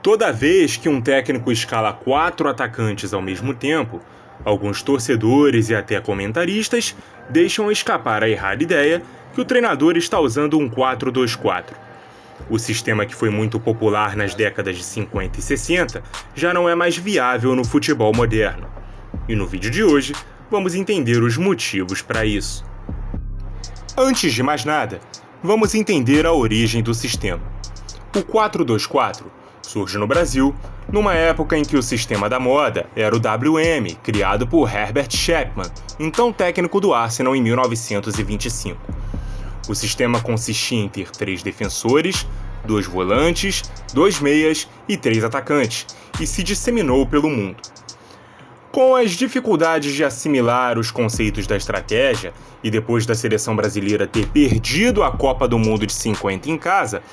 Toda vez que um técnico escala 4 atacantes ao mesmo tempo, alguns torcedores e até comentaristas deixam escapar a errada ideia que o treinador está usando um 4-2-4. O sistema que foi muito popular nas décadas de 50 e 60 já não é mais viável no futebol moderno. E no vídeo de hoje, vamos entender os motivos para isso. Antes de mais nada, vamos entender a origem do sistema. O 4-2-4 surge no Brasil numa época em que o sistema da moda era o WM, criado por Herbert Chapman, então técnico do Arsenal em 1925. O sistema consistia em ter 3 defensores, 2 volantes, 2 meias e 3 atacantes, e se disseminou pelo mundo. Com as dificuldades de assimilar os conceitos da estratégia, e depois da seleção brasileira ter perdido a Copa do Mundo de 50 em casa,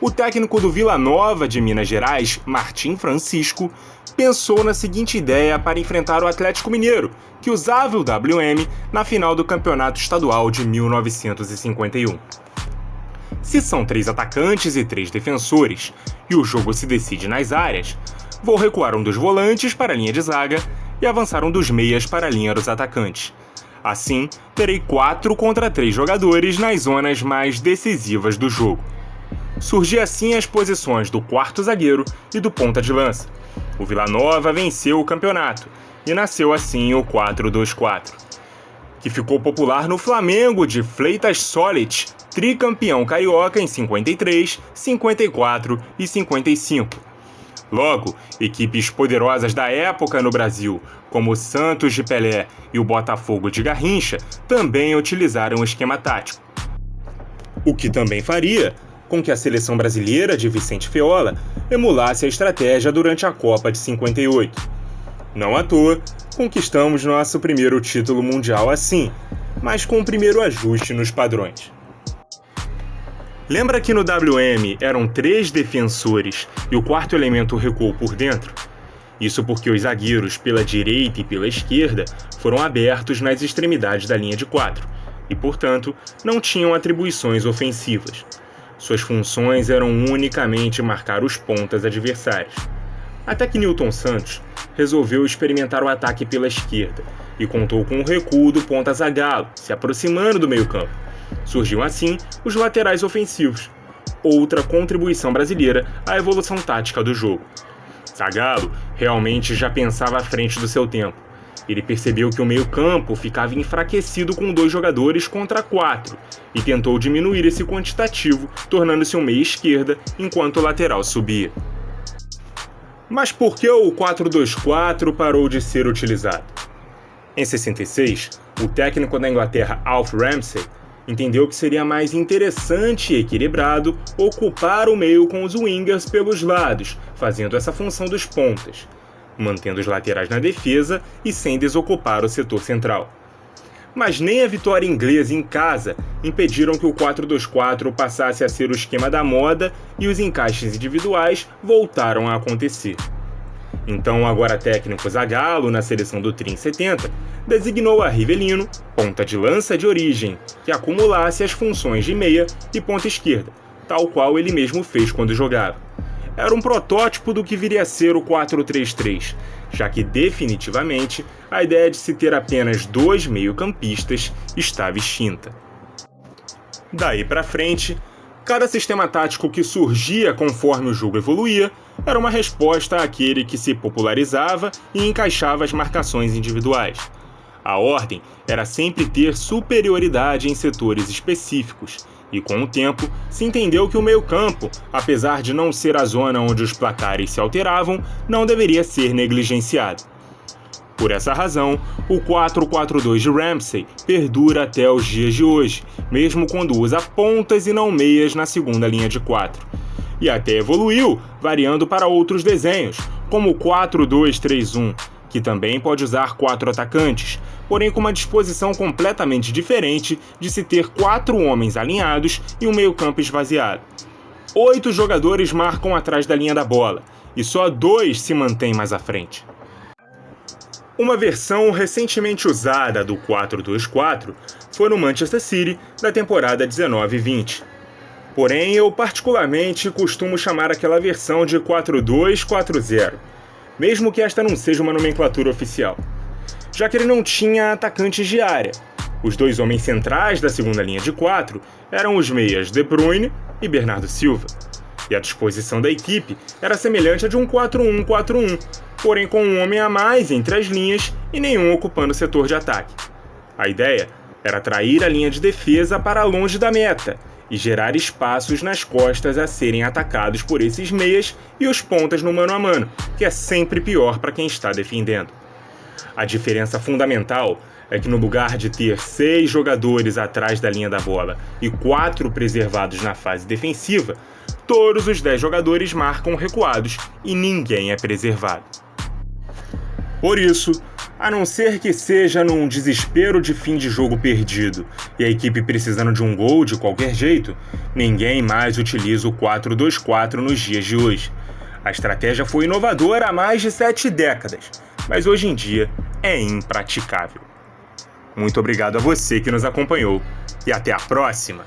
o técnico do Vila Nova de Minas Gerais, Martim Francisco, pensou na seguinte ideia para enfrentar o Atlético Mineiro, que usava o WM na final do Campeonato Estadual de 1951. Se são 3 atacantes e 3 defensores, e o jogo se decide nas áreas, vou recuar um dos volantes para a linha de zaga e avançar um dos meias para a linha dos atacantes. Assim, terei 4 contra 3 jogadores nas zonas mais decisivas do jogo. Surgiu assim as posições do quarto zagueiro e do ponta de lança. O Vila Nova venceu o campeonato e nasceu assim o 4-2-4, que ficou popular no Flamengo de Fleitas Solich, tricampeão carioca em 53, 54 e 55. Logo, equipes poderosas da época no Brasil, como o Santos de Pelé e o Botafogo de Garrincha, também utilizaram o esquema tático. O que também faria com que a seleção brasileira de Vicente Feola emulasse a estratégia durante a Copa de 58. Não à toa, conquistamos nosso primeiro título mundial assim, mas com o primeiro ajuste nos padrões. Lembra que no WM eram 3 defensores e o quarto elemento recuou por dentro? Isso porque os zagueiros pela direita e pela esquerda foram abertos nas extremidades da linha de 4 e, portanto, não tinham atribuições ofensivas. Suas funções eram unicamente marcar os pontas adversários. Até que Nilton Santos resolveu experimentar o ataque pela esquerda e contou com o recuo do ponta Zagallo, se aproximando do meio-campo. Surgiam assim os laterais ofensivos, outra contribuição brasileira à evolução tática do jogo. Zagallo realmente já pensava à frente do seu tempo. Ele percebeu que o meio-campo ficava enfraquecido com 2 jogadores contra 4 e tentou diminuir esse quantitativo, tornando-se um meia-esquerda enquanto o lateral subia. Mas por que o 4-2-4 parou de ser utilizado? Em 66, o técnico da Inglaterra Alf Ramsey entendeu que seria mais interessante e equilibrado ocupar o meio com os wingers pelos lados, fazendo essa função dos pontas, mantendo os laterais na defesa e sem desocupar o setor central. Mas nem a vitória inglesa em casa impediram que o 4-2-4 passasse a ser o esquema da moda e os encaixes individuais voltaram a acontecer. Então, agora técnico Zagallo, na seleção do Tri em 70, designou a Rivelino, ponta de lança de origem, que acumulasse as funções de meia e ponta esquerda, tal qual ele mesmo fez quando jogava. Era um protótipo do que viria a ser o 4-3-3, já que definitivamente a ideia de se ter apenas 2 meio-campistas estava extinta. Daí para frente, cada sistema tático que surgia conforme o jogo evoluía era uma resposta àquele que se popularizava e encaixava as marcações individuais. A ordem era sempre ter superioridade em setores específicos, e com o tempo se entendeu que o meio-campo, apesar de não ser a zona onde os placares se alteravam, não deveria ser negligenciado. Por essa razão, o 4-4-2 de Ramsey perdura até os dias de hoje, mesmo quando usa pontas e não meias na segunda linha de 4. E até evoluiu, variando para outros desenhos, como o 4-2-3-1, que também pode usar 4 atacantes, porém com uma disposição completamente diferente de se ter 4 homens alinhados e um meio-campo esvaziado. 8 jogadores marcam atrás da linha da bola, e só 2 se mantêm mais à frente. Uma versão recentemente usada do 4-2-4 foi no Manchester City da temporada 19-20. Porém, eu particularmente costumo chamar aquela versão de 4-2-4-0, mesmo que esta não seja uma nomenclatura oficial, já que ele não tinha atacantes de área. Os dois homens centrais da segunda linha de 4 eram os meias De Bruyne e Bernardo Silva, e a disposição da equipe era semelhante à de um 4-1-4-1, porém com um homem a mais entre as linhas e nenhum ocupando o setor de ataque. A ideia era atrair a linha de defesa para longe da meta e gerar espaços nas costas a serem atacados por esses meias e os pontas no mano a mano, que é sempre pior para quem está defendendo. A diferença fundamental é que no lugar de ter 6 jogadores atrás da linha da bola e 4 preservados na fase defensiva, todos os 10 jogadores marcam recuados e ninguém é preservado. Por isso, a não ser que seja num desespero de fim de jogo perdido e a equipe precisando de um gol de qualquer jeito, ninguém mais utiliza o 4-2-4 nos dias de hoje. A estratégia foi inovadora há mais de 7 décadas, mas hoje em dia é impraticável. Muito obrigado a você que nos acompanhou e até a próxima!